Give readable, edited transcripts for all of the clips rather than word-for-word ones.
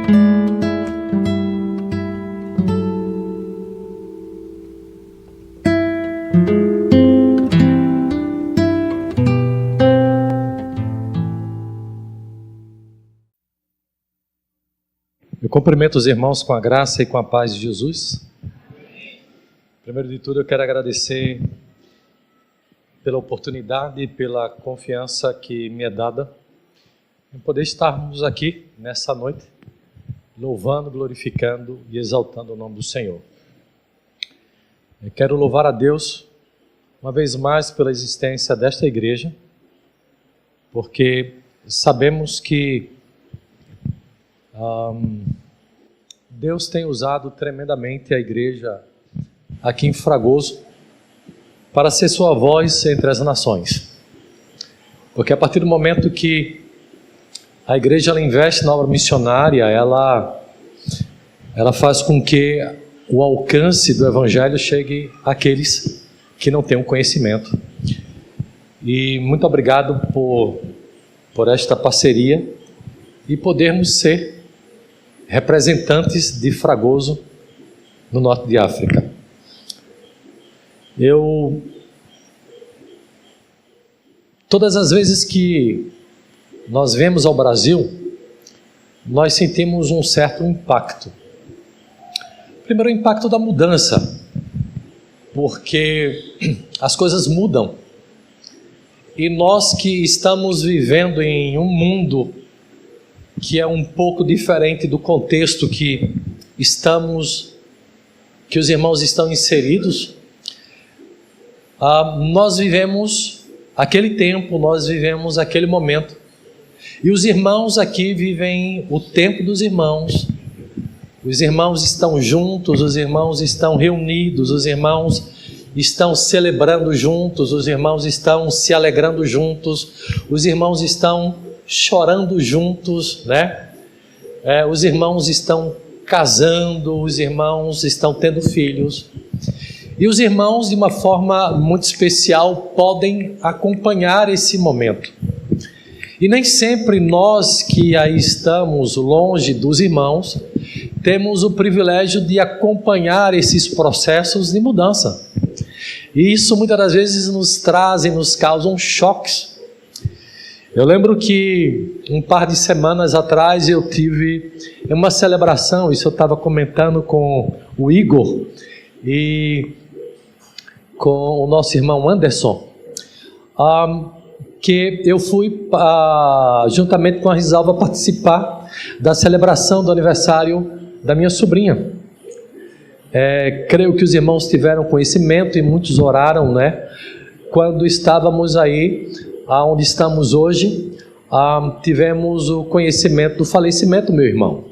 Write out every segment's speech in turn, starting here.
Eu cumprimento os irmãos com a graça e com a paz de Jesus. Primeiro de tudo, eu quero agradecer pela oportunidade e pela confiança que me é dada em poder estarmos aqui nessa noite, louvando, glorificando e exaltando o nome do Senhor. Eu quero louvar a Deus uma vez mais pela existência desta igreja, porque sabemos que Deus tem usado tremendamente a igreja aqui em Fragoso para ser sua voz entre as nações. Porque a partir do momento que a igreja ela investe na obra missionária, ela faz com que o alcance do evangelho chegue àqueles que não têm um conhecimento. E muito obrigado por esta parceria e podermos ser representantes de Fragoso no norte de África. Todas as vezes que nós vemos ao Brasil, nós sentimos um certo impacto. Primeiro, o impacto da mudança, porque as coisas mudam. E nós que estamos vivendo em um mundo que é um pouco diferente do contexto que os irmãos estão inseridos, nós vivemos aquele tempo, nós vivemos aquele momento, e os irmãos aqui vivem o tempo dos irmãos. Os irmãos estão juntos, os irmãos estão reunidos, os irmãos estão celebrando juntos, os irmãos estão se alegrando juntos, os irmãos estão chorando juntos, né? Os irmãos estão casando, os irmãos estão tendo filhos. E os irmãos, de uma forma muito especial, podem acompanhar esse momento. E nem sempre nós que aí estamos longe dos irmãos, temos o privilégio de acompanhar esses processos de mudança. E isso muitas das vezes nos causam choques. Eu lembro que um par de semanas atrás eu tive uma celebração, isso eu estava comentando com o Igor e com o nosso irmão Anderson, que eu fui juntamente com a Risalva participar da celebração do aniversário da minha sobrinha. Creio que os irmãos tiveram conhecimento e muitos oraram, né? Quando estávamos aí, onde estamos hoje, tivemos o conhecimento do falecimento do meu irmão.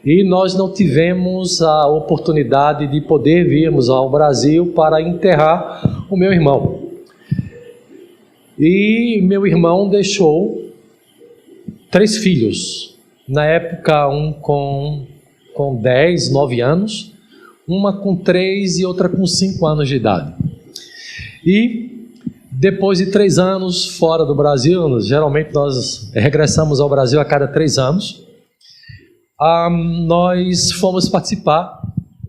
E nós não tivemos a oportunidade de poder virmos ao Brasil para enterrar o meu irmão. E meu irmão deixou 3 filhos. Na época, um com 10, 9 anos, uma com 3 e outra com 5 anos de idade. E depois de 3 anos fora do Brasil, geralmente nós regressamos ao Brasil a cada 3 anos, nós fomos participar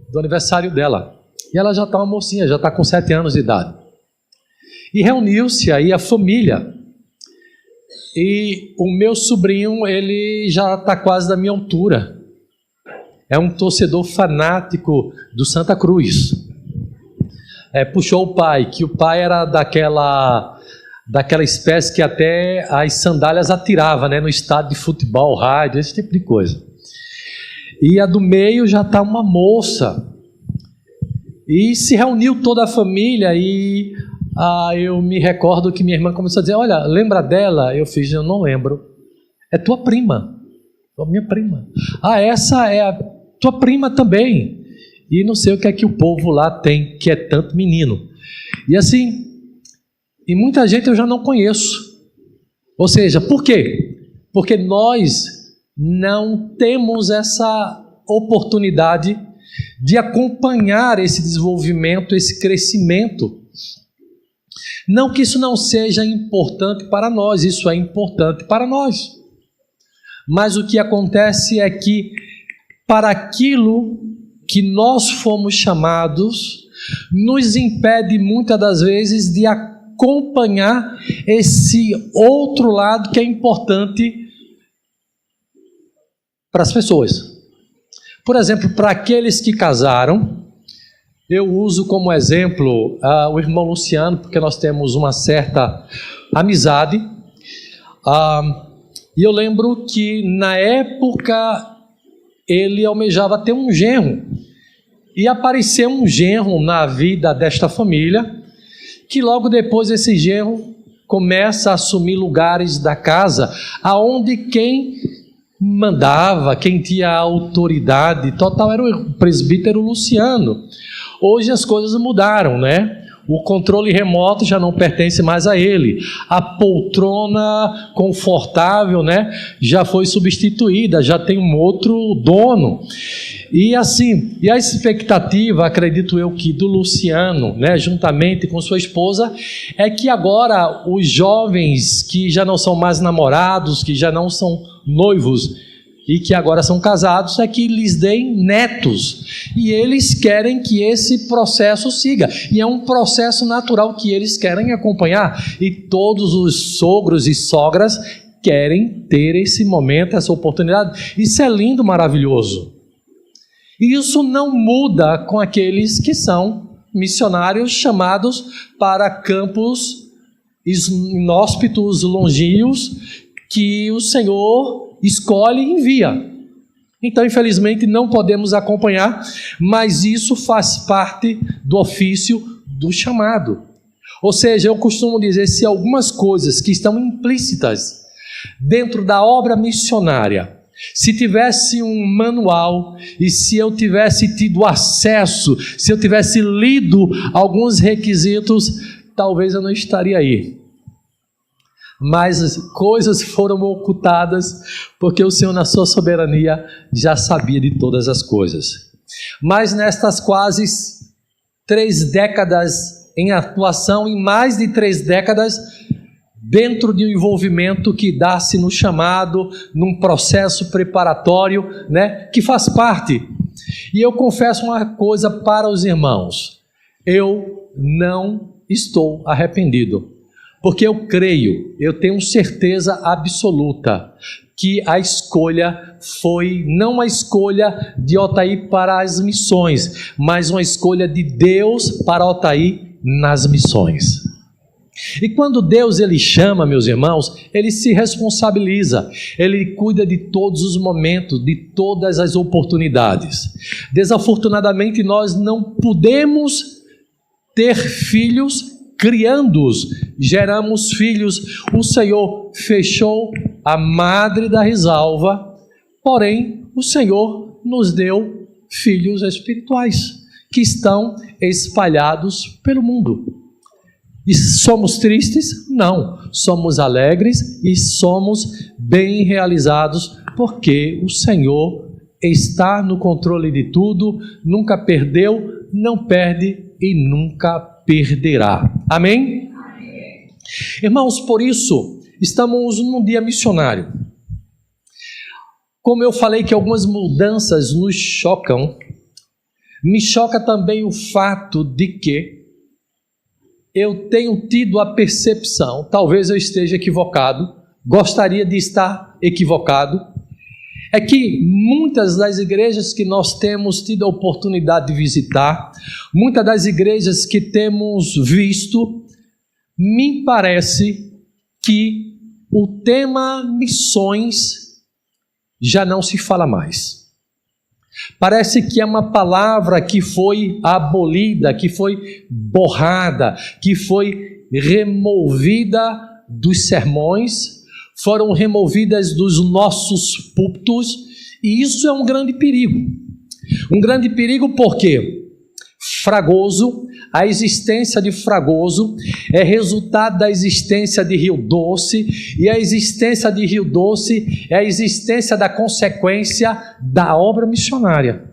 do aniversário dela. E ela já está uma mocinha, já está com 7 anos de idade. E reuniu-se aí a família. E o meu sobrinho, ele já está quase da minha altura. É um torcedor fanático do Santa Cruz. Puxou o pai, que o pai era daquela espécie que até as sandálias atirava, né, no estádio de futebol, rádio, esse tipo de coisa. E a do meio já está uma moça. E se reuniu toda a família e eu me recordo que minha irmã começou a dizer, olha, lembra dela? Eu não lembro. É tua prima. Minha prima. Essa é a tua prima também. E não sei o que é que o povo lá tem, que é tanto menino. E assim, e muita gente eu já não conheço. Ou seja, por quê? Porque nós não temos essa oportunidade de acompanhar esse desenvolvimento, esse crescimento. Não que isso não seja importante para nós, isso é importante para nós. Mas o que acontece é que para aquilo que nós fomos chamados, nos impede muitas das vezes de acompanhar esse outro lado que é importante para as pessoas. Por exemplo, para aqueles que casaram, eu uso como exemplo o irmão Luciano, porque nós temos uma certa amizade. E eu lembro que na época ele almejava ter um genro. E apareceu um genro na vida desta família, que logo depois esse genro começa a assumir lugares da casa, aonde quem mandava, quem tinha autoridade total era o presbítero Luciano. Hoje as coisas mudaram, né? O controle remoto já não pertence mais a ele. A poltrona confortável, né, já foi substituída, já tem um outro dono. E assim, e a expectativa, acredito eu, que do Luciano, né, juntamente com sua esposa, é que agora os jovens que já não são mais namorados, que já não são noivos e que agora são casados, é que lhes deem netos. E eles querem que esse processo siga. E é um processo natural que eles querem acompanhar. E todos os sogros e sogras querem ter esse momento, essa oportunidade. Isso é lindo, maravilhoso. E isso não muda com aqueles que são missionários chamados para campos inóspitos, longínquos, que o Senhor escolhe e envia. Então, infelizmente, não podemos acompanhar, mas isso faz parte do ofício do chamado. Ou seja, eu costumo dizer, se algumas coisas que estão implícitas dentro da obra missionária, se tivesse um manual e se eu tivesse tido acesso, se eu tivesse lido alguns requisitos, talvez eu não estaria aí. Mas as coisas foram ocultadas, porque o Senhor, na sua soberania, já sabia de todas as coisas. Mas nestas quase 3 décadas em atuação, em mais de 3 décadas, dentro de um envolvimento que dá-se no chamado, num processo preparatório, né, que faz parte. E eu confesso uma coisa para os irmãos: eu não estou arrependido. Porque eu creio, eu tenho certeza absoluta que a escolha foi não a escolha de Otaí para as missões, mas uma escolha de Deus para Otaí nas missões. E quando Deus ele chama, meus irmãos, ele se responsabiliza, ele cuida de todos os momentos, de todas as oportunidades. Desafortunadamente, nós não podemos ter filhos criando-os, geramos filhos. O Senhor fechou a madre da risalva, porém o Senhor nos deu filhos espirituais que estão espalhados pelo mundo. E somos tristes? Não. Somos alegres e somos bem realizados, porque o Senhor está no controle de tudo, nunca perdeu, não perde e nunca perderá. Amém? Amém. Irmãos, por isso, estamos num dia missionário. Como eu falei que algumas mudanças nos chocam, me choca também o fato de que eu tenho tido a percepção, talvez eu esteja equivocado, gostaria de estar equivocado, é que muitas das igrejas que nós temos tido a oportunidade de visitar, muitas das igrejas que temos visto, me parece que o tema missões já não se fala mais. Parece que é uma palavra que foi abolida, que foi borrada, que foi removida dos sermões, foram removidas dos nossos púlpitos, e isso é um grande perigo. Um grande perigo porque Fragoso, a existência de Fragoso é resultado da existência de Rio Doce, e a existência de Rio Doce é a existência da consequência da obra missionária.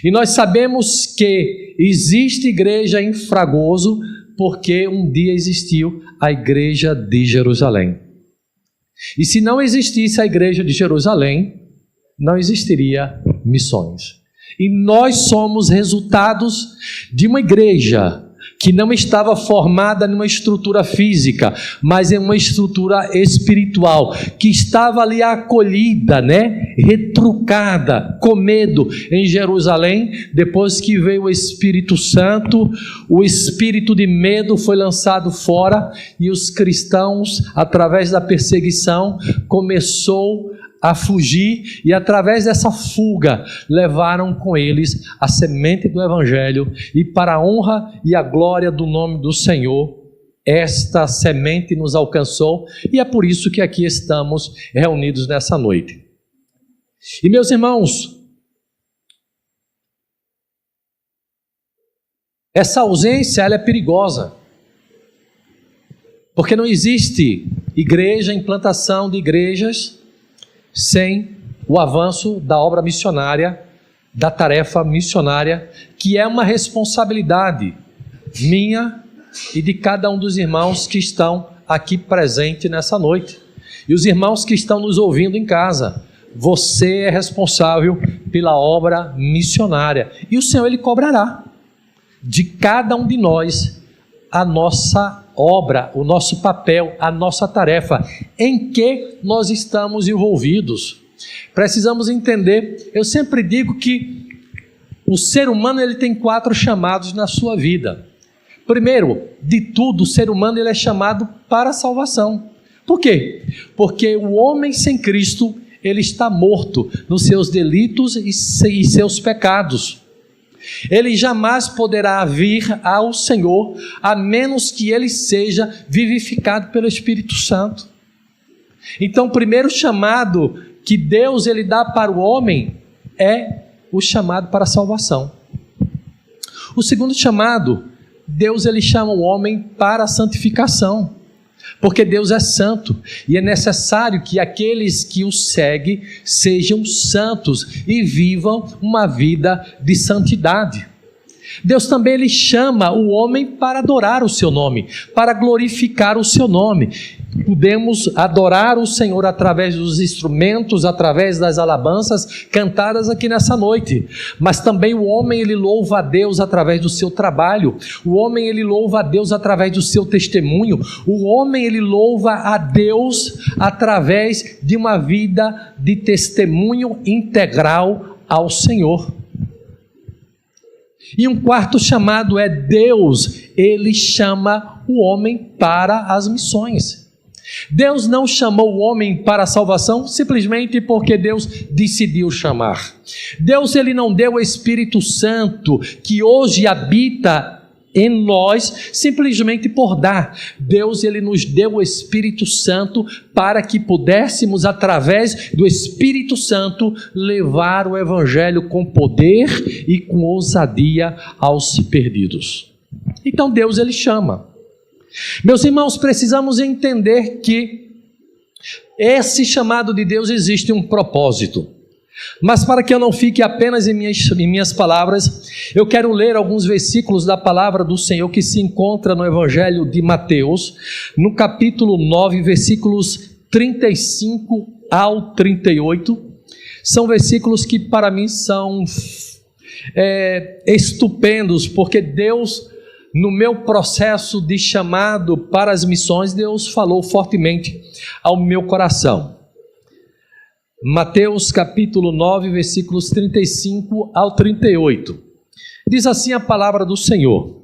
E nós sabemos que existe igreja em Fragoso porque um dia existiu a igreja de Jerusalém. E se não existisse a igreja de Jerusalém, não existiria missões. E nós somos resultados de uma igreja que não estava formada numa estrutura física, mas em uma estrutura espiritual, que estava ali acolhida, retrucada, com medo em Jerusalém. Depois que veio o Espírito Santo, o espírito de medo foi lançado fora, e os cristãos, através da perseguição, começou a fugir, e através dessa fuga levaram com eles a semente do Evangelho, e para a honra e a glória do nome do Senhor, esta semente nos alcançou, e é por isso que aqui estamos reunidos nessa noite. E meus irmãos, essa ausência ela é perigosa, porque não existe igreja, implantação de igrejas, sem o avanço da obra missionária, da tarefa missionária, que é uma responsabilidade minha e de cada um dos irmãos que estão aqui presentes nessa noite. E os irmãos que estão nos ouvindo em casa, você é responsável pela obra missionária. E o Senhor, Ele cobrará de cada um de nós a nossa obra, o nosso papel, a nossa tarefa, em que nós estamos envolvidos. Precisamos entender, eu sempre digo que o ser humano ele tem 4 chamados na sua vida. Primeiro de tudo, o ser humano ele é chamado para a salvação. Por quê? Porque o homem sem Cristo, ele está morto nos seus delitos e seus pecados. Ele jamais poderá vir ao Senhor, a menos que ele seja vivificado pelo Espírito Santo. Então, o primeiro chamado que Deus ele dá para o homem é o chamado para a salvação. O segundo chamado, Deus ele chama o homem para a santificação, porque Deus é santo, e é necessário que aqueles que o seguem sejam santos e vivam uma vida de santidade. Deus também ele chama o homem para adorar o seu nome, para glorificar o seu nome. Podemos adorar o Senhor através dos instrumentos, através das alabanças cantadas aqui nessa noite, mas também o homem ele louva a Deus através do seu trabalho, o homem ele louva a Deus através do seu testemunho, o homem ele louva a Deus através de uma vida de testemunho integral ao Senhor. E um quarto chamado é Deus, ele chama o homem para as missões. Deus não chamou o homem para a salvação simplesmente porque Deus decidiu chamar. Deus ele não deu o Espírito Santo que hoje habita em nós simplesmente por dar. Deus ele nos deu o Espírito Santo para que pudéssemos através do Espírito Santo levar o Evangelho com poder e com ousadia aos perdidos. Então Deus ele chama. Meus irmãos, precisamos entender que esse chamado de Deus existe um propósito. Mas para que eu não fique apenas em minhas palavras, eu quero ler alguns versículos da palavra do Senhor que se encontra no Evangelho de Mateus, no capítulo 9, versículos 35 ao 38. São versículos que para mim são estupendos, porque Deus, no meu processo de chamado para as missões, Deus falou fortemente ao meu coração. Mateus capítulo 9, versículos 35 ao 38. Diz assim a palavra do Senhor: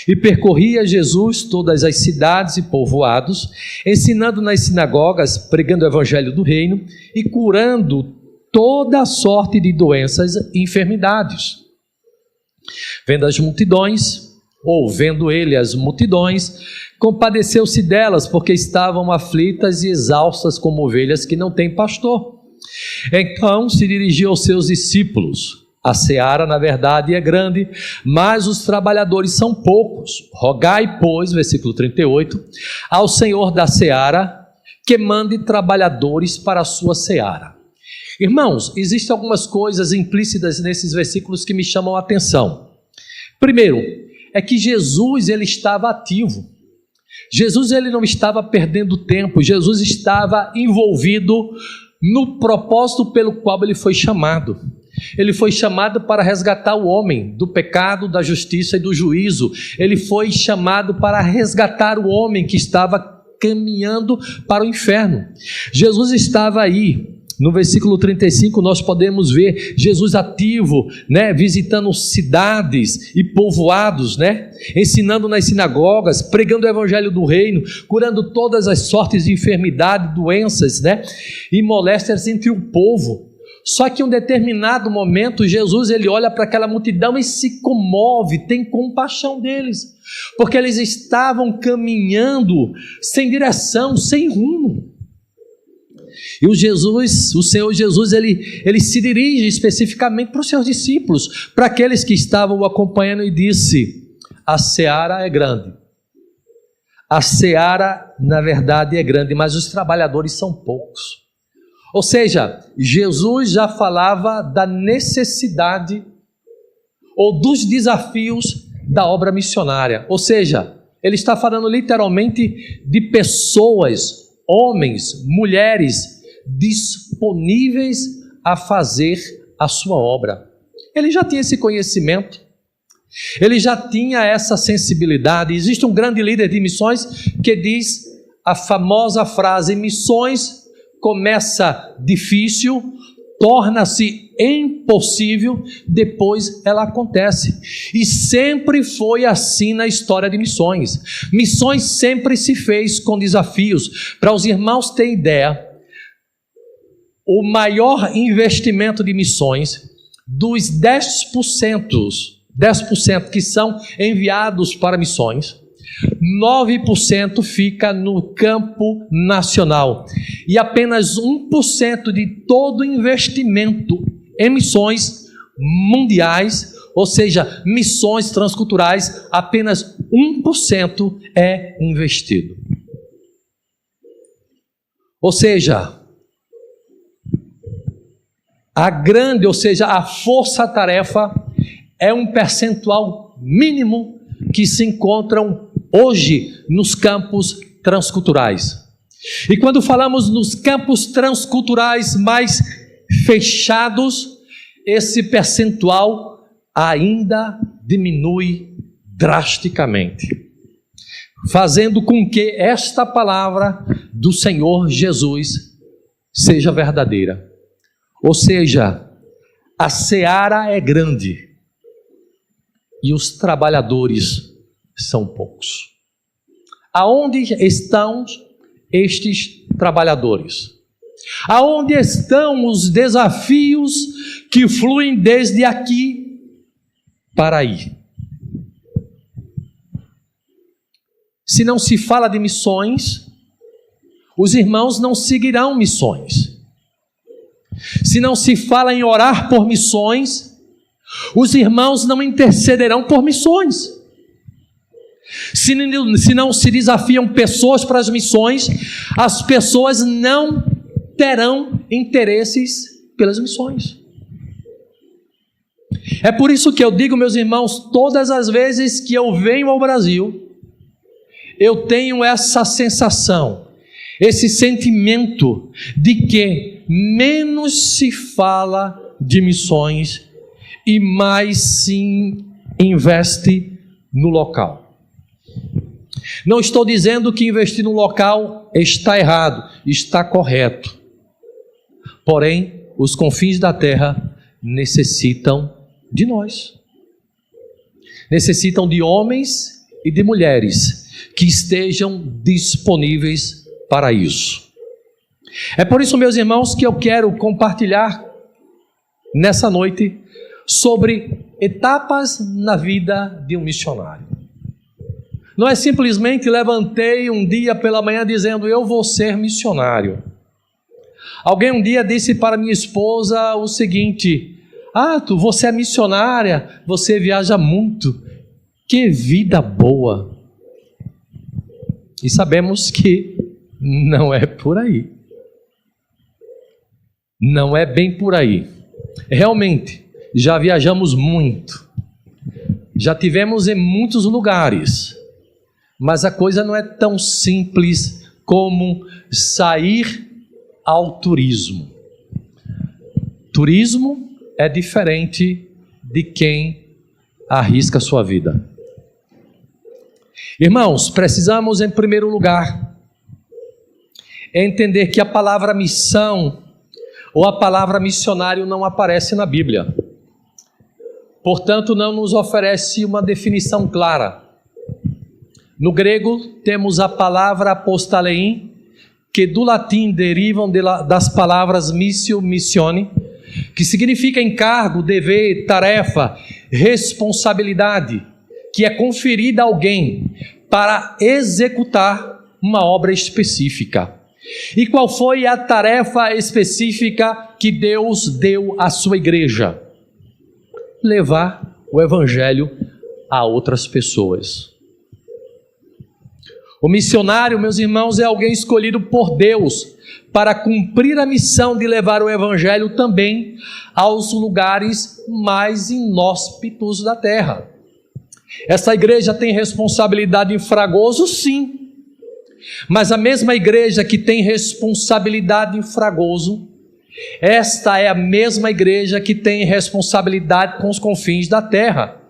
E percorria Jesus todas as cidades e povoados, ensinando nas sinagogas, pregando o evangelho do reino e curando toda sorte de doenças e enfermidades. Vendo as multidões, ou vendo ele as multidões, compadeceu-se delas, porque estavam aflitas e exaustas como ovelhas que não têm pastor. Então se dirigiu aos seus discípulos: a seara na verdade é grande, mas os trabalhadores são poucos. Rogai, pois, versículo 38, ao Senhor da seara que mande trabalhadores para a sua seara. Irmãos, existem algumas coisas implícitas nesses versículos que me chamam a atenção. Primeiro, é que Jesus ele estava ativo. Jesus ele não estava perdendo tempo. Jesus estava envolvido no propósito pelo qual ele foi chamado. Ele foi chamado para resgatar o homem do pecado, da justiça e do juízo. Ele foi chamado para resgatar o homem que estava caminhando para o inferno. Jesus estava aí. No versículo 35 nós podemos ver Jesus ativo, visitando cidades e povoados, ensinando nas sinagogas, pregando o evangelho do reino, curando todas as sortes de enfermidade, doenças, e moléstias entre o povo. Só que em um determinado momento Jesus ele olha para aquela multidão e se comove, tem compaixão deles, porque eles estavam caminhando sem direção, sem rumo. E o Senhor Jesus, ele se dirige especificamente para os seus discípulos, para aqueles que estavam o acompanhando, e disse: a seara é grande. A seara, na verdade, é grande, mas os trabalhadores são poucos. Ou seja, Jesus já falava da necessidade ou dos desafios da obra missionária. Ou seja, ele está falando literalmente de pessoas, homens, mulheres, disponíveis a fazer a sua obra. Ele já tinha esse conhecimento, ele já tinha essa sensibilidade. Existe um grande líder de missões que diz a famosa frase: missões começa difícil, torna-se impossível, depois ela acontece. E sempre foi assim na história de missões. Missões sempre se fez com desafios. Para os irmãos terem ideia, o maior investimento de missões, dos 10% que são enviados para missões, 9% fica no campo nacional, e apenas 1% de todo investimento em missões mundiais, ou seja, missões transculturais, apenas 1% é investido. Ou seja, a força-tarefa é um percentual mínimo que se encontram hoje nos campos transculturais. E quando falamos nos campos transculturais mais fechados, esse percentual ainda diminui drasticamente, fazendo com que esta palavra do Senhor Jesus seja verdadeira. Ou seja, a seara é grande e os trabalhadores são poucos. Aonde estão estes trabalhadores? Aonde estão os desafios que fluem desde aqui para aí? Se não se fala de missões, os irmãos não seguirão missões. Se não se fala em orar por missões, os irmãos não intercederão por missões. Se não se desafiam pessoas para as missões, as pessoas não terão interesses pelas missões. É por isso que eu digo, meus irmãos, todas as vezes que eu venho ao Brasil, eu tenho essa sensação, esse sentimento de que menos se fala de missões e mais se investe no local. Não estou dizendo que investir no local está errado, está correto. Porém, os confins da terra necessitam de nós. Necessitam de homens e de mulheres que estejam disponíveis para isso. É por isso, meus irmãos, que eu quero compartilhar nessa noite sobre etapas na vida de um missionário. Não é simplesmente levantei um dia pela manhã dizendo eu vou ser missionário. Alguém um dia disse para minha esposa o seguinte: você é missionária, você viaja muito, que vida boa. E sabemos que não é por aí. Não é bem por aí. Realmente, já viajamos muito. Já tivemos em muitos lugares. Mas a coisa não é tão simples como sair ao turismo. Turismo é diferente de quem arrisca a sua vida. Irmãos, precisamos em primeiro lugar entender que a palavra missão ou a palavra missionário não aparece na Bíblia. Portanto, não nos oferece uma definição clara. No grego, temos a palavra apostalein, que do latim derivam das palavras missio, missione, que significa encargo, dever, tarefa, responsabilidade, que é conferida a alguém para executar uma obra específica. E qual foi a tarefa específica que Deus deu à sua igreja? Levar o evangelho a outras pessoas. O missionário, meus irmãos, é alguém escolhido por Deus para cumprir a missão de levar o evangelho também aos lugares mais inóspitos da terra. Essa igreja tem responsabilidade em Fragoso? Sim. Mas a mesma igreja que tem responsabilidade em Fragoso, esta é a mesma igreja que tem responsabilidade com os confins da terra.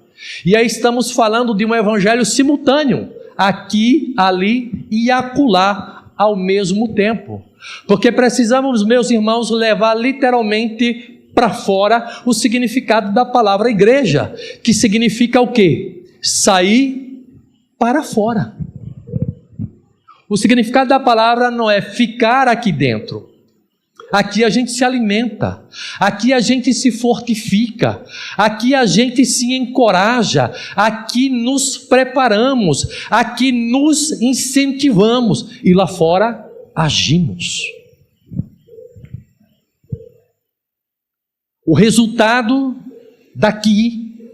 E aí estamos falando de um evangelho simultâneo, aqui, ali e acolá ao mesmo tempo. Porque precisamos, meus irmãos, levar literalmente para fora o significado da palavra igreja, que significa o quê? Sair para fora. O significado da palavra não é ficar aqui dentro. Aqui a gente se alimenta, aqui a gente se fortifica, aqui a gente se encoraja, aqui nos preparamos, aqui nos incentivamos e lá fora agimos. O resultado daqui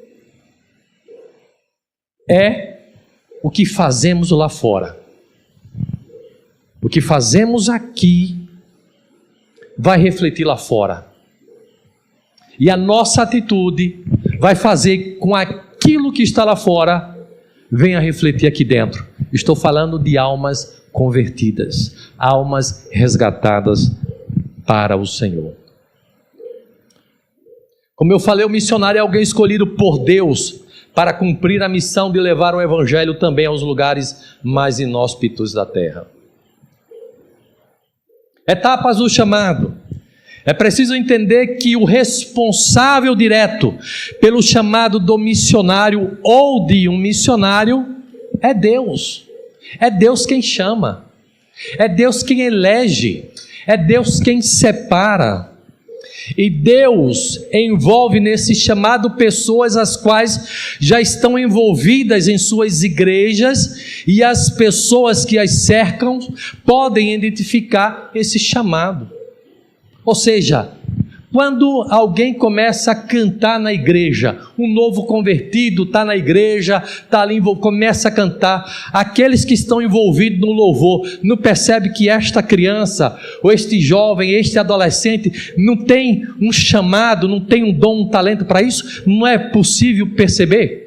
é o que fazemos lá fora. O que fazemos aqui vai refletir lá fora. E a nossa atitude vai fazer com aquilo que está lá fora venha refletir aqui dentro. Estou falando de almas convertidas, almas resgatadas para o Senhor. Como eu falei, o missionário é alguém escolhido por Deus para cumprir a missão de levar o evangelho também aos lugares mais inóspitos da terra. Etapas do chamado. É preciso entender que o responsável direto pelo chamado do missionário ou de um missionário é Deus. É Deus quem chama. É Deus quem elege. É Deus quem separa. E Deus envolve nesse chamado pessoas as quais já estão envolvidas em suas igrejas, e as pessoas que as cercam podem identificar esse chamado. Ou seja, quando alguém começa a cantar na igreja, um novo convertido está na igreja, está ali, começa a cantar, aqueles que estão envolvidos no louvor, não percebe que esta criança, ou este jovem, este adolescente, não tem um chamado, não tem um dom, um talento para isso? Não é possível perceber?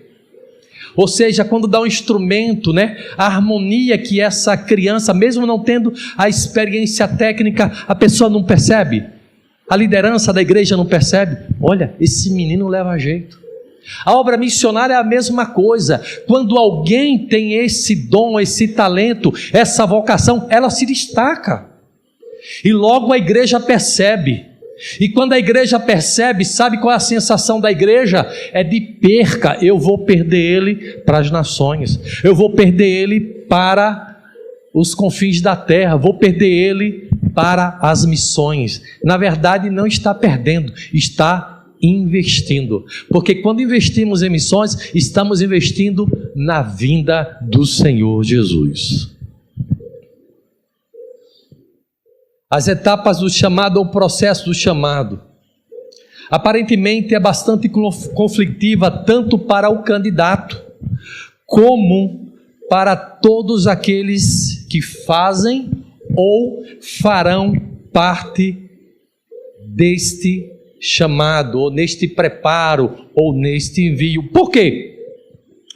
Ou seja, quando dá um instrumento, a harmonia que essa criança, mesmo não tendo a experiência técnica, a pessoa não percebe? A liderança da igreja não percebe? Olha, esse menino leva jeito. A obra missionária é a mesma coisa. Quando alguém tem esse dom, esse talento, essa vocação, ela se destaca. E logo a igreja percebe. E quando a igreja percebe, sabe qual é a sensação da igreja? É de perca. Eu vou perder ele para as nações. Eu vou perder ele para os confins da terra. Vou perder ele para as missões. Na verdade, não está perdendo, está investindo. Porque quando investimos em missões, estamos investindo na vinda do Senhor Jesus. As etapas do chamado ou processo do chamado, aparentemente é bastante conflitiva, tanto para o candidato, como para todos aqueles que fazem ou farão parte deste chamado, ou neste preparo, ou neste envio. Por quê?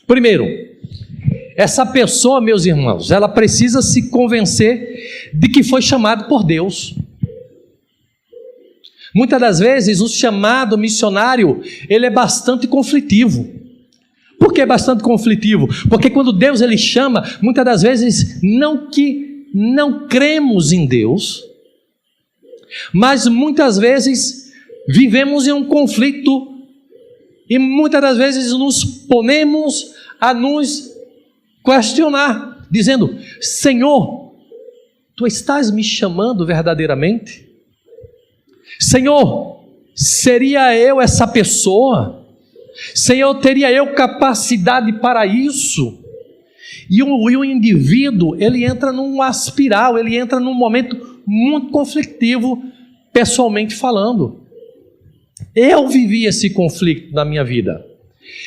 Primeiro, essa pessoa, meus irmãos, ela precisa se convencer de que foi chamado por Deus. Muitas das vezes o chamado missionário, ele é bastante conflitivo. Por que bastante conflitivo? Porque quando Deus ele chama, muitas das vezes não que não cremos em Deus, mas muitas vezes vivemos em um conflito e muitas das vezes nos ponemos a nos questionar, dizendo: Senhor, Tu estás me chamando verdadeiramente? Senhor, seria eu essa pessoa? Senhor, teria eu capacidade para isso? E o indivíduo, ele entra numa espiral, ele entra num momento muito conflitivo, pessoalmente falando. Eu vivi esse conflito na minha vida.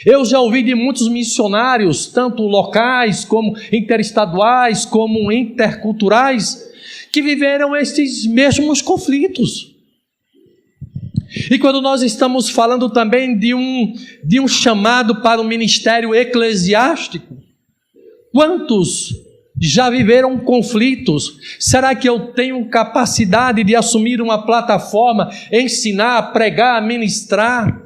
Eu já ouvi de muitos missionários, tanto locais, como interestaduais, como interculturais, que viveram esses mesmos conflitos. E quando nós estamos falando também de um chamado para o ministério eclesiástico, quantos já viveram conflitos? Será que eu tenho capacidade de assumir uma plataforma, ensinar, pregar, ministrar,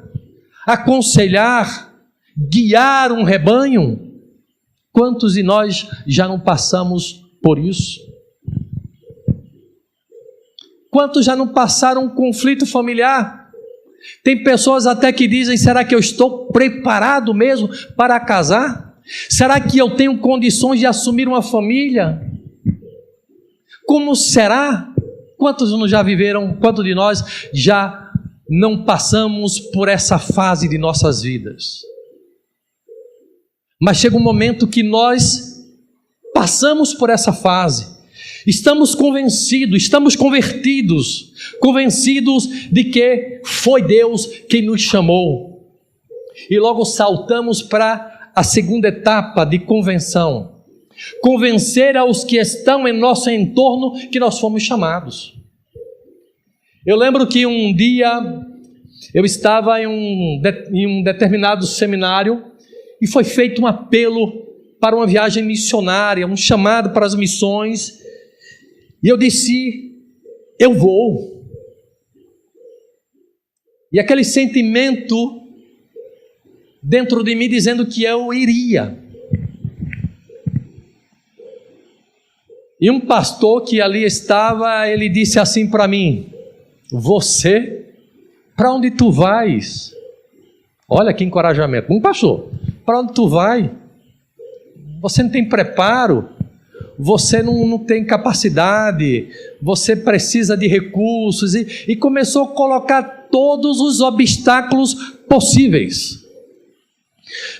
aconselhar, guiar um rebanho? Quantos de nós já não passamos por isso? Quantos já não passaram um conflito familiar? Tem pessoas até que dizem: será que eu estou preparado mesmo para casar? Será que eu tenho condições de assumir uma família? Como será? Quantos já viveram, quantos de nós já não passamos por essa fase de nossas vidas? Mas chega um momento que nós passamos por essa fase, estamos convencidos, estamos convertidos, convencidos de que foi Deus quem nos chamou, e logo saltamos para a segunda etapa de convenção: convencer aos que estão em nosso entorno que nós fomos chamados. Eu lembro que um dia eu estava em um determinado seminário e foi feito um apelo para uma viagem missionária, um chamado para as missões, e eu disse: eu vou. E aquele sentimento dentro de mim dizendo que eu iria. E um pastor que ali estava, ele disse assim para mim: você, para onde tu vais? Olha que encorajamento. Um pastor, para onde tu vai? Você não tem preparo, você não tem capacidade, você precisa de recursos, e começou a colocar todos os obstáculos possíveis.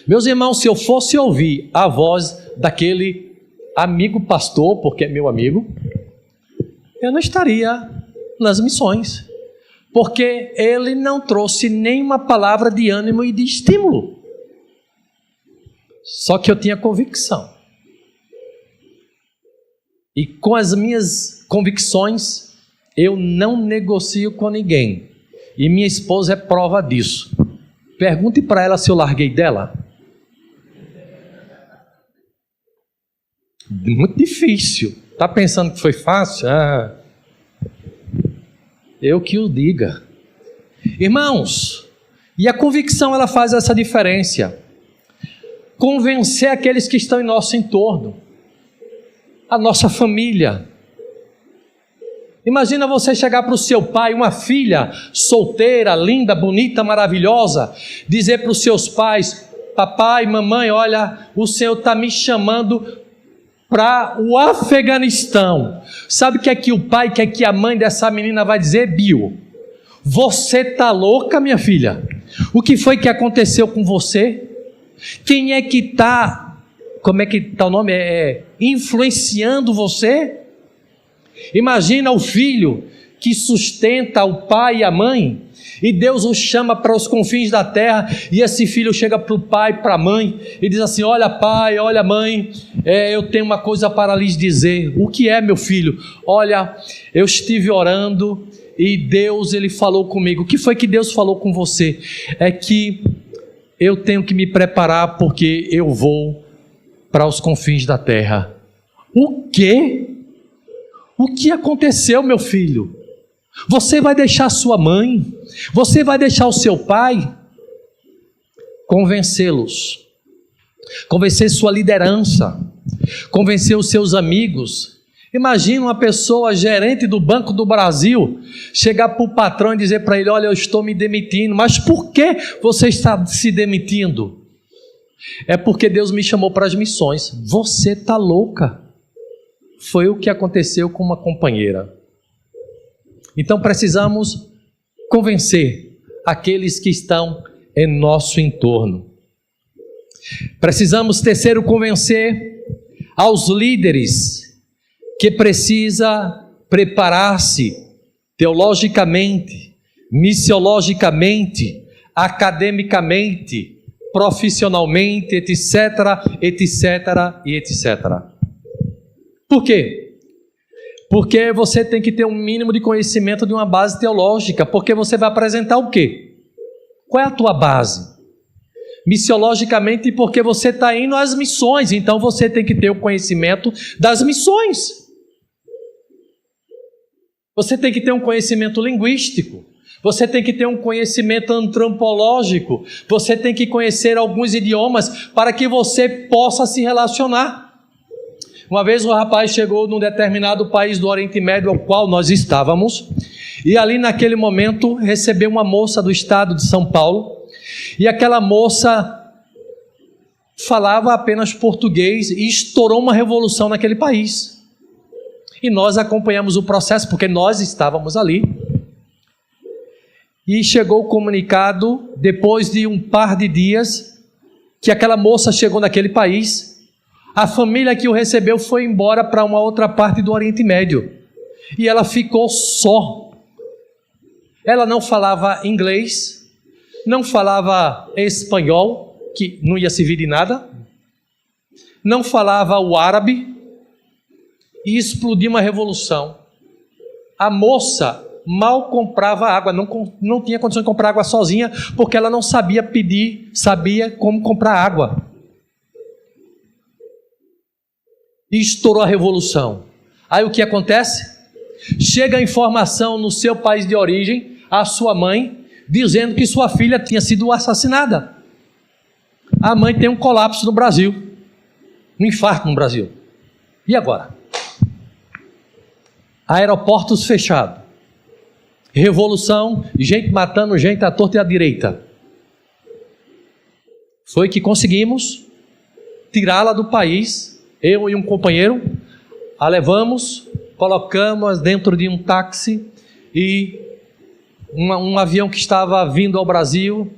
Meus irmãos, se eu fosse ouvir a voz daquele amigo pastor, porque é meu amigo, eu não estaria nas missões, porque ele não trouxe nenhuma palavra de ânimo e de estímulo. Só que eu tinha convicção, e com as minhas convicções eu não negocio com ninguém, e minha esposa é prova disso. Pergunte para ela se eu larguei dela. Muito difícil. Está pensando que foi fácil? Eu que o diga. Irmãos, e a convicção ela faz essa diferença. Convencer aqueles que estão em nosso entorno, a nossa família. Imagina você chegar para o seu pai, uma filha solteira, linda, bonita, maravilhosa, dizer para os seus pais: papai, mamãe, olha, o Senhor está me chamando para o Afeganistão. Sabe o que é que o pai, o que é que a mãe dessa menina vai dizer? Bio, você está louca, minha filha? O que foi que aconteceu com você? Quem é que está, como é que está o nome? Influenciando você? Imagina o filho que sustenta o pai e a mãe, e Deus o chama para os confins da terra, e esse filho chega para o pai, para a mãe, e diz assim: olha pai, olha mãe, eu tenho uma coisa para lhes dizer. O que é, meu filho? Olha, eu estive orando, e Deus ele falou comigo. O que foi que Deus falou com você? É que eu tenho que me preparar, porque eu vou para os confins da terra. O quê? O que aconteceu, meu filho? Você vai deixar sua mãe, você vai deixar o seu pai? Convencê-los, convencer sua liderança, convencer os seus amigos. Imagina uma pessoa, gerente do Banco do Brasil, chegar para o patrão e dizer para ele: olha, eu estou me demitindo. Mas por que você está se demitindo? É porque Deus me chamou para as missões. Você está louca. Foi o que aconteceu com uma companheira. Então precisamos convencer aqueles que estão em nosso entorno. Precisamos, terceiro, convencer aos líderes que precisa preparar-se teologicamente, missiologicamente, academicamente, profissionalmente, etc, etc e etc. Por quê? Porque você tem que ter um mínimo de conhecimento de uma base teológica, porque você vai apresentar o quê? Qual é a tua base? Missiologicamente, porque você está indo às missões, então você tem que ter o conhecimento das missões. Você tem que ter um conhecimento linguístico, você tem que ter um conhecimento antropológico, você tem que conhecer alguns idiomas para que você possa se relacionar. Uma vez um rapaz chegou num determinado país do Oriente Médio ao qual nós estávamos, e ali naquele momento recebeu uma moça do estado de São Paulo, e aquela moça falava apenas português e estourou uma revolução naquele país. E nós acompanhamos o processo porque nós estávamos ali. E chegou o comunicado, depois de um par de dias, que aquela moça chegou naquele país. A família que o recebeu foi embora para uma outra parte do Oriente Médio. E ela ficou só. Ela não falava inglês, não falava espanhol, que não ia servir de nada, não falava o árabe, e explodiu uma revolução. A moça mal comprava água, não tinha condição de comprar água sozinha, porque ela não sabia sabia como comprar água. E estourou a revolução. Aí o que acontece? Chega a informação no seu país de origem, a sua mãe, dizendo que sua filha tinha sido assassinada. A mãe tem um colapso no Brasil, um infarto no Brasil. E agora? Aeroportos fechados, revolução, gente matando gente à torta e à direita. Foi que conseguimos tirá-la do país, eu e um companheiro, a levamos, colocamos dentro de um táxi e um avião que estava vindo ao Brasil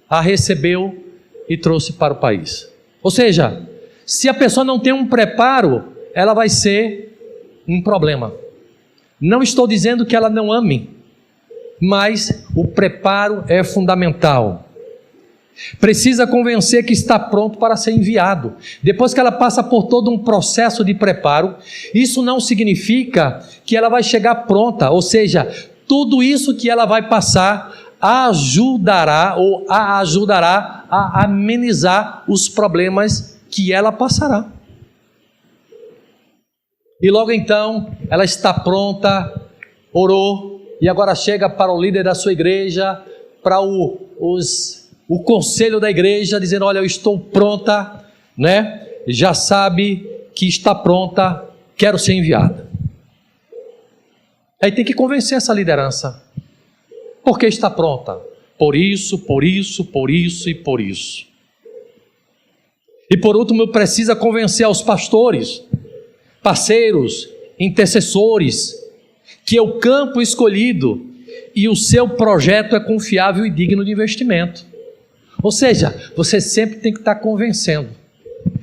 a recebeu e trouxe para o país. Ou seja, se a pessoa não tem um preparo, ela vai ser um problema. Não estou dizendo que ela não ame, mas o preparo é fundamental. Precisa convencer que está pronto para ser enviado. Depois que ela passa por todo um processo de preparo, isso não significa que ela vai chegar pronta, ou seja, tudo isso que ela vai passar ajudará a amenizar os problemas que ela passará. E logo então, ela está pronta, orou, e agora chega para o líder da sua igreja, para o conselho da igreja, dizendo: olha, eu estou pronta, né? Já sabe que está pronta, quero ser enviada. Aí tem que convencer essa liderança. Por que está pronta? Por isso, por isso, por isso e por isso. E por último, precisa convencer aos pastores, parceiros, intercessores, que é o campo escolhido e o seu projeto é confiável e digno de investimento. Ou seja, você sempre tem que estar convencendo,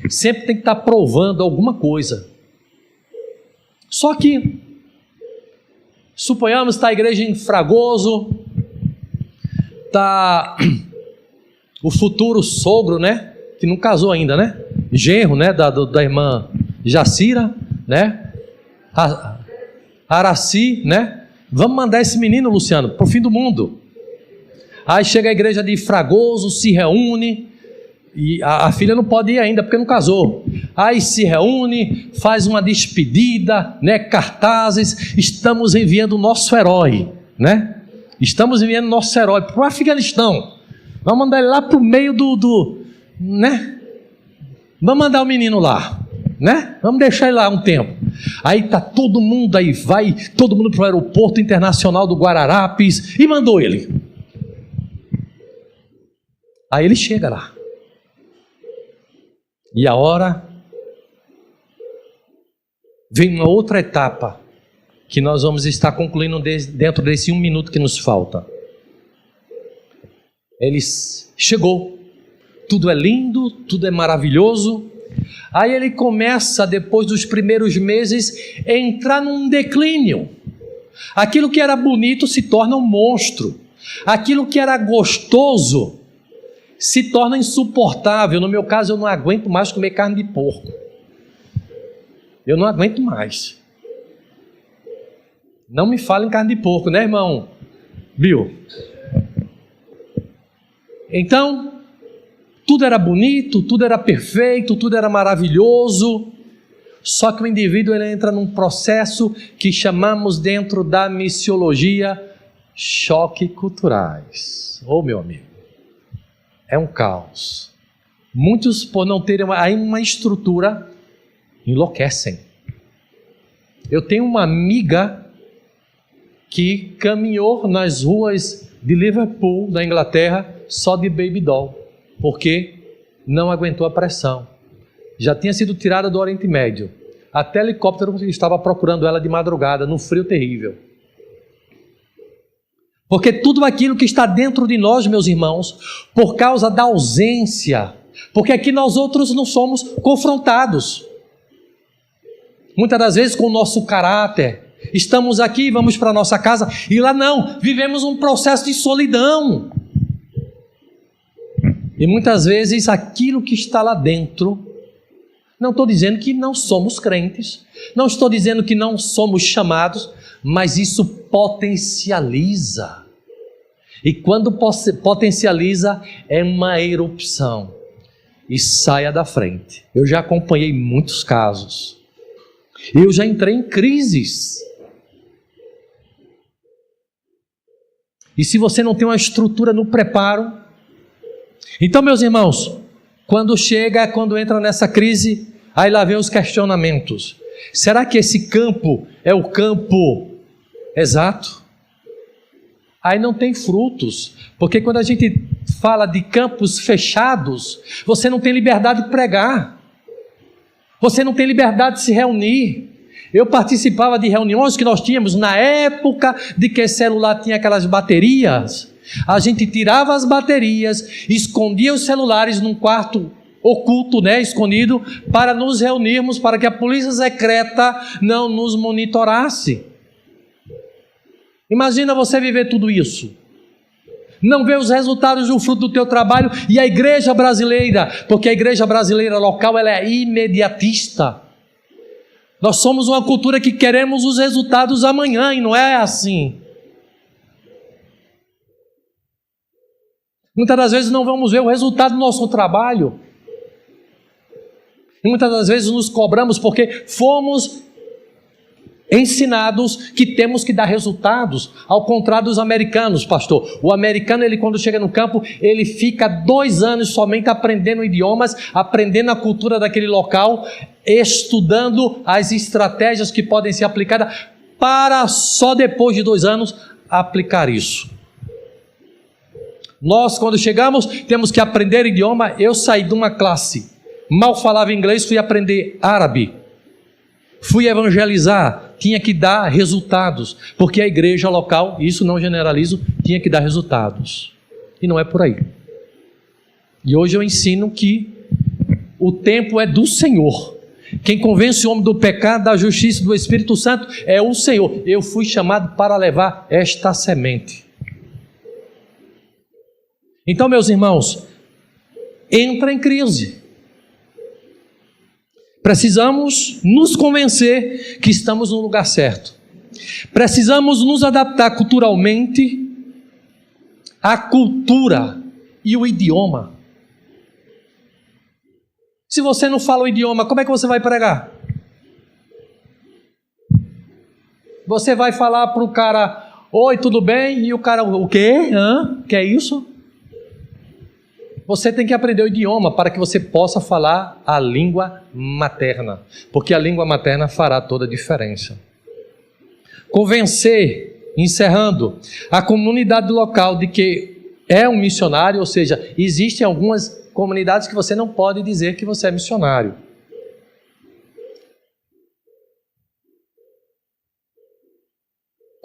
sempre tem que estar provando alguma coisa. Só que, suponhamos, está a igreja em Fragoso, está o futuro sogro, né, que não casou ainda, né, genro, né, da irmã Jacira, né, Araci, né, vamos mandar esse menino, Luciano, para o fim do mundo. Aí chega a igreja de Fragoso, se reúne, e a filha não pode ir ainda porque não casou. Aí se reúne, faz uma despedida, né, cartazes, estamos enviando o nosso herói. né? Estamos enviando nosso herói para o Afeganistão. Vamos mandar ele lá para o meio né? Vamos mandar o menino lá, né? Vamos deixar ele lá um tempo. Aí tá todo mundo, aí vai todo mundo para o aeroporto internacional do Guararapes e mandou ele. Aí ele chega lá. E a hora vem uma outra etapa que nós vamos estar concluindo dentro desse 1 minuto que nos falta. Ele chegou, tudo é lindo, tudo é maravilhoso. Aí ele começa, depois dos primeiros meses, a entrar num declínio. Aquilo que era bonito se torna um monstro. Aquilo que era gostoso se torna insuportável. No meu caso, eu não aguento mais comer carne de porco. Eu não aguento mais. Não me fala em carne de porco, né, irmão? Bill? Então, tudo era bonito, tudo era perfeito, tudo era maravilhoso. Só que o indivíduo ele entra num processo que chamamos dentro da missiologia choque culturais. Ô, meu amigo, é um caos. Muitos, por não terem aí uma estrutura, enlouquecem. Eu tenho uma amiga que caminhou nas ruas de Liverpool, na Inglaterra, só de baby doll, porque não aguentou a pressão. Já tinha sido tirada do Oriente Médio. Até helicóptero estava procurando ela de madrugada, num frio terrível. Porque tudo aquilo que está dentro de nós, meus irmãos, por causa da ausência, porque aqui nós outros não somos confrontados. Muitas das vezes com o nosso caráter, estamos aqui, vamos para a nossa casa, e lá não, vivemos um processo de solidão. E muitas vezes aquilo que está lá dentro, não estou dizendo que não somos crentes, não estou dizendo que não somos chamados, mas isso potencializa. E quando potencializa, é uma erupção. E saia da frente. Eu já acompanhei muitos casos. Eu já entrei em crises. E se você não tem uma estrutura no preparo, então, meus irmãos, quando entra nessa crise, aí lá vem os questionamentos. Será que esse campo é o campo exato? Aí não tem frutos, porque quando a gente fala de campos fechados, você não tem liberdade de pregar, você não tem liberdade de se reunir. Eu participava de reuniões que nós tínhamos na época de que celular tinha aquelas baterias. A gente tirava as baterias, escondia os celulares num quarto oculto, né, escondido, para nos reunirmos, para que a polícia secreta não nos monitorasse. Imagina você viver tudo isso, não ver os resultados do fruto do teu trabalho. E a igreja brasileira, porque a igreja brasileira local, ela é imediatista. Nós somos uma cultura que queremos os resultados amanhã, e não é assim. Muitas das vezes não vamos ver o resultado do nosso trabalho. E muitas das vezes nos cobramos porque fomos ensinados que temos que dar resultados, ao contrário dos americanos, pastor. O americano, ele quando chega no campo, ele fica 2 anos somente aprendendo idiomas, aprendendo a cultura daquele local, estudando as estratégias que podem ser aplicadas, para só depois de 2 anos aplicar isso. Nós, quando chegamos, temos que aprender idioma. Eu saí de uma classe, mal falava inglês, fui aprender árabe, fui evangelizar, tinha que dar resultados, porque a igreja local, isso não generalizo, tinha que dar resultados, e não é por aí. E hoje eu ensino que o tempo é do Senhor. Quem convence o homem do pecado, da justiça e do Espírito Santo é o Senhor. Eu fui chamado para levar esta semente. Então, meus irmãos, entra em crise. Precisamos nos convencer que estamos no lugar certo. Precisamos nos adaptar culturalmente à cultura e o idioma. Se você não fala o idioma, como é que você vai pregar? Você vai falar para o cara: Oi, tudo bem? E o cara, o quê? Que é isso? Você tem que aprender o idioma para que você possa falar a língua materna, porque a língua materna fará toda a diferença. Convencer, encerrando, a comunidade local de que é um missionário, ou seja, existem algumas comunidades que você não pode dizer que você é missionário.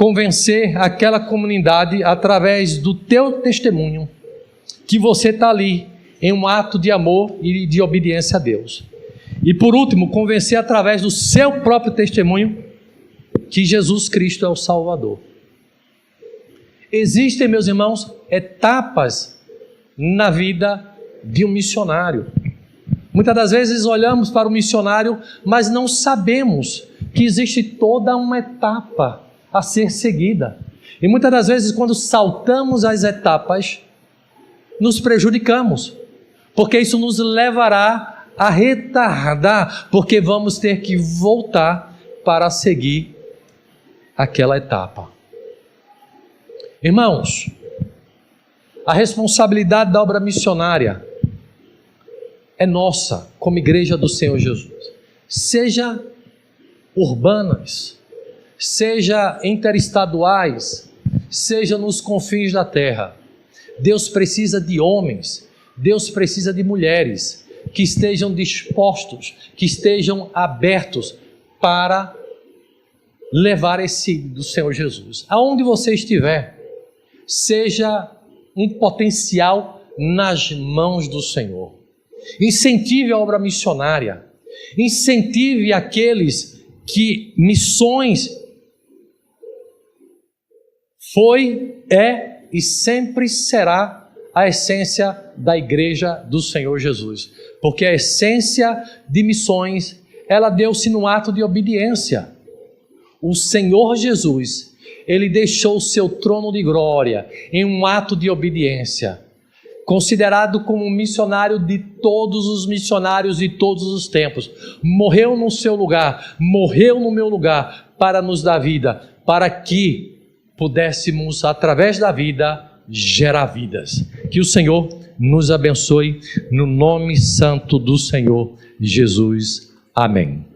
Convencer aquela comunidade através do teu testemunho, que você está ali em um ato de amor e de obediência a Deus. E por último, convencer através do seu próprio testemunho que Jesus Cristo é o Salvador. Existem, meus irmãos, etapas na vida de um missionário. Muitas das vezes olhamos para o missionário, mas não sabemos que existe toda uma etapa a ser seguida. E muitas das vezes, quando saltamos as etapas, nos prejudicamos, porque isso nos levará a retardar, porque vamos ter que voltar para seguir aquela etapa. Irmãos, a responsabilidade da obra missionária é nossa, como igreja do Senhor Jesus. Seja urbanas, seja interestaduais, seja nos confins da terra. Deus precisa de homens, Deus precisa de mulheres que estejam dispostos, que estejam abertos para levar esse do Senhor Jesus. Aonde você estiver, seja um potencial nas mãos do Senhor. Incentive a obra missionária, incentive aqueles que missões foi, é e sempre será a essência da igreja do Senhor Jesus, porque a essência de missões, ela deu-se no ato de obediência. O Senhor Jesus, ele deixou o seu trono de glória em um ato de obediência, considerado como um missionário de todos os missionários de todos os tempos. Morreu no seu lugar, morreu no meu lugar, para nos dar vida, para que pudéssemos, através da vida, gerar vidas. Que o Senhor nos abençoe, no nome santo do Senhor Jesus. Amém.